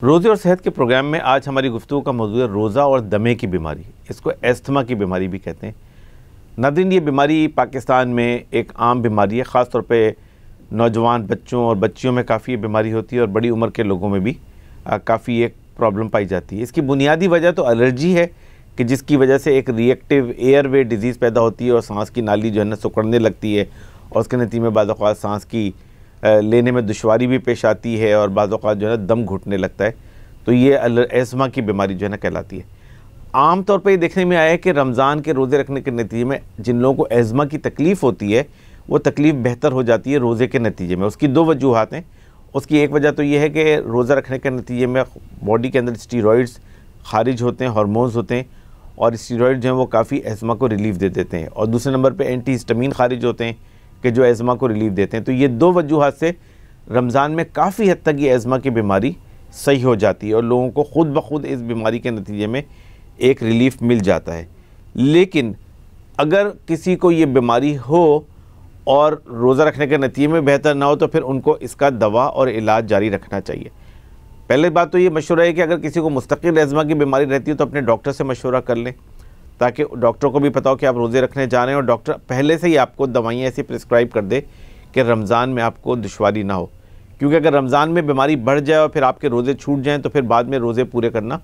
रोज़े और सेहत के प्रोग्राम में आज हमारी गुफ्तगू का मौजूद है रोज़ा और दमे की बीमारी। इसको एस्थमा की बीमारी भी कहते हैं। नाज़रीन, ये बीमारी पाकिस्तान में एक आम बीमारी है। ख़ास तौर पे नौजवान बच्चों और बच्चियों में काफ़ी ये बीमारी होती है और बड़ी उम्र के लोगों में भी काफ़ी एक प्रॉब्लम पाई जाती है। इसकी बुनियादी वजह तो एलर्जी है कि जिसकी वजह से एक रिएक्टिव एयरवे डिज़ीज़ पैदा होती है और सांस की नाली जो है ना सिकुड़ने लगती है और उसके नतीजे में बाज़ औक़ात सांस की लेने में दुश्वारी भी पेश आती है और बाज़ औक़ात जो है ना दम घुटने लगता है। तो ये एस्थमा की बीमारी जो है ना कहलाती है। आम तौर पर ये देखने में आया है कि रमज़ान के रोज़े रखने के नतीजे में जिन लोगों को एस्थमा की तकलीफ़ होती है वो तकलीफ़ बेहतर हो जाती है रोज़े के नतीजे में। उसकी दो वजूहात हैं। उसकी एक वजह तो ये है कि रोज़ा रखने के नतीजे में बॉडी के अंदर स्टीरॉइड्स खारिज होते हैं, हार्मोन्स होते हैं और स्टीरॉइड जो हैं वो काफ़ी एस्थमा को रिलीफ़ दे देते हैं। और दूसरे नंबर पे एंटी हिस्टामिन खारिज होते हैं कि जो एस्थमा को रिलीफ़ देते हैं। तो ये दो वजूहात से रमज़ान में काफ़ी हद तक ये एस्थमा की बीमारी सही हो जाती है और लोगों को ख़ुद ब खुद इस बीमारी के नतीजे में एक रिलीफ़ मिल जाता है। लेकिन अगर किसी को ये बीमारी हो और रोज़ा रखने के नतीजे में बेहतर ना हो तो फिर उनको इसका दवा और इलाज जारी रखना चाहिए। पहले बात तो ये मशवरा है कि अगर किसी को मुस्तकिल एस्थमा की बीमारी रहती है तो अपने डॉक्टर से मशवरा कर लें ताकि डॉक्टर को भी पता हो कि आप रोज़े रखने जा रहे हैं और डॉक्टर पहले से ही आपको दवाइयाँ ऐसी प्रिस्क्राइब कर दे कि रमज़ान में आपको दुश्वारी ना हो। क्योंकि अगर रमज़ान में बीमारी बढ़ जाए और फिर आपके रोज़े छूट जाएँ तो फिर बाद में रोज़े पूरे करना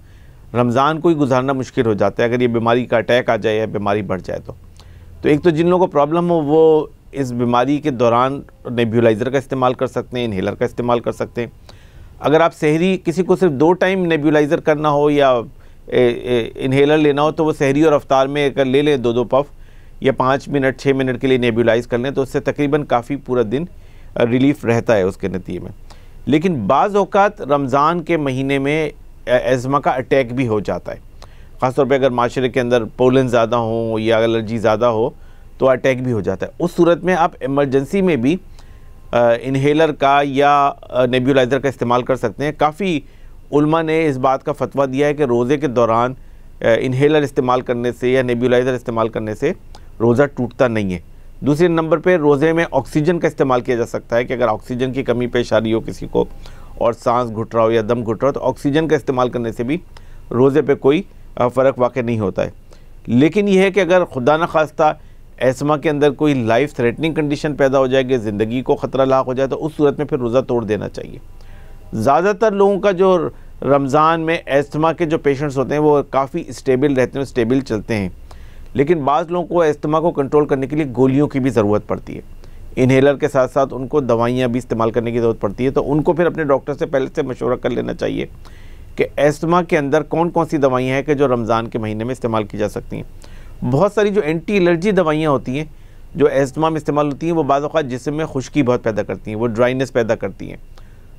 रमज़ान को ही गुजारना मुश्किल हो जाता है अगर ये बीमारी का अटैक आ जाए या बीमारी बढ़ जाए तो एक तो जिन लोगों को प्रॉब्लम हो वो इस बीमारी के दौरान नेब्यूलाइज़र का इस्तेमाल कर सकते हैं, इन्हेलर का इस्तेमाल कर सकते हैं। अगर आप सहरी किसी को सिर्फ 2 टाइम नेब्यूलाइज़र करना हो या इन्हेलर लेना हो तो वो सहरी और अफ्तार में अगर ले लें 2-2 पफ या 5 मिनट 6 मिनट के लिए नेब्यूलाइज़ कर लें तो उससे तकरीबन काफ़ी पूरा दिन रिलीफ़ रहता है उसके नतीजे में। लेकिन बाज़ औक़ात रमज़ान के महीने में एस्थमा का अटैक भी हो जाता है। ख़ास तौर पे अगर माशरे के अंदर पोलन ज़्यादा हो या एलर्जी ज़्यादा हो तो अटैक भी हो जाता है। उस सूरत में आप इमरजेंसी में भी इन्हेलर का या नेब्यूलाइज़र का इस्तेमाल कर सकते हैं। काफ़ी उलमा ने इस बात का फतवा दिया है कि रोज़े के दौरान इन्हेलर इस्तेमाल करने से या नेब्यूलाइज़र इस्तेमाल करने से रोज़ा टूटता नहीं है। दूसरे नंबर पे रोज़े में ऑक्सीजन का इस्तेमाल किया जा सकता है कि अगर ऑक्सीजन की कमी पेश आ रही हो किसी को और सांस घुट रहा हो या दम घुट रहा हो तो ऑक्सीजन का इस्तेमाल करने से भी रोज़े पे कोई फ़र्क वाक़ई नहीं होता है। लेकिन यह है कि अगर खुदा न खास्ता एस्थमा के अंदर कोई लाइफ थ्रेटनिंग कंडीशन पैदा हो जाएगी, ज़िंदगी को ख़तरा लाक हो जाए तो उस सूरत में फिर रोज़ा तोड़ देना चाहिए। ज़्यादातर लोगों का जो रमज़ान में एस्थमा के जो पेशेंट्स होते हैं वो काफ़ी स्टेबल रहते हैं, स्टेबल चलते हैं। लेकिन बाज़ लोगों को एस्थमा को कंट्रोल करने के लिए गोलियों की भी ज़रूरत पड़ती है। इन्हेलर के साथ साथ उनको दवाइयाँ भी इस्तेमाल करने की ज़रूरत पड़ती है। तो उनको फिर अपने डॉक्टर से पहले से मशवरा कर लेना चाहिए कि एस्थमा के अंदर कौन कौन सी दवाइयाँ हैं कि जो रमज़ान के महीने में इस्तेमाल की जा सकती हैं। बहुत सारी जो एंटी एलर्जी दवाइयाँ होती हैं जो एस्थमा में इस्तेमाल होती हैं वो बाज़ औक़ात जिस्म में खुश्की बहुत पैदा करती हैं, वो ड्राइनेस पैदा करती हैं।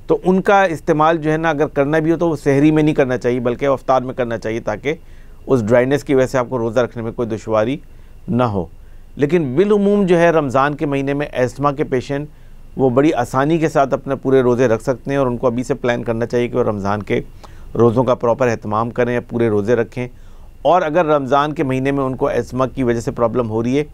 तो उनका इस्तेमाल जो है ना अगर करना भी हो तो वो सहरी में नहीं करना चाहिए बल्कि अफ्तार में करना चाहिए ताकि उस ड्राइनेस की वजह से आपको रोज़ा रखने में कोई दुश्वारी ना हो। लेकिन बिलउमूम जो है रमज़ान के महीने में एस्थमा के पेशेंट वो बड़ी आसानी के साथ अपने पूरे रोज़े रख सकते हैं और उनको अभी से प्लान करना चाहिए कि वो रमज़ान के रोज़ों का प्रॉपर एहतमाम करें, पूरे रोज़े रखें। और अगर रमज़ान के महीने में उनको एस्थमा की वजह से प्रॉब्लम हो रही है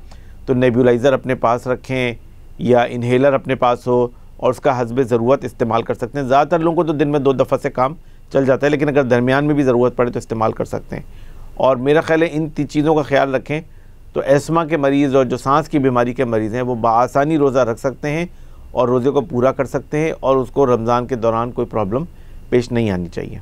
तो नेब्यूलाइज़र अपने पास रखें या इन्हेलर अपने पास हो और उसका हस्बे ज़रूरत इस्तेमाल कर सकते हैं। ज़्यादातर लोगों को तो दिन में 2 दफ़ा से काम चल जाता है, लेकिन अगर दरमियान में भी ज़रूरत पड़े तो इस्तेमाल कर सकते हैं। और मेरा ख्याल है इन चीज़ों का ख्याल रखें तो एस्थमा के मरीज़ और जो सांस की बीमारी के मरीज़ हैं वो बआसानी रोज़ा रख सकते हैं और रोज़े को पूरा कर सकते हैं और उसको रमज़ान के दौरान कोई प्रॉब्लम पेश नहीं आनी चाहिए।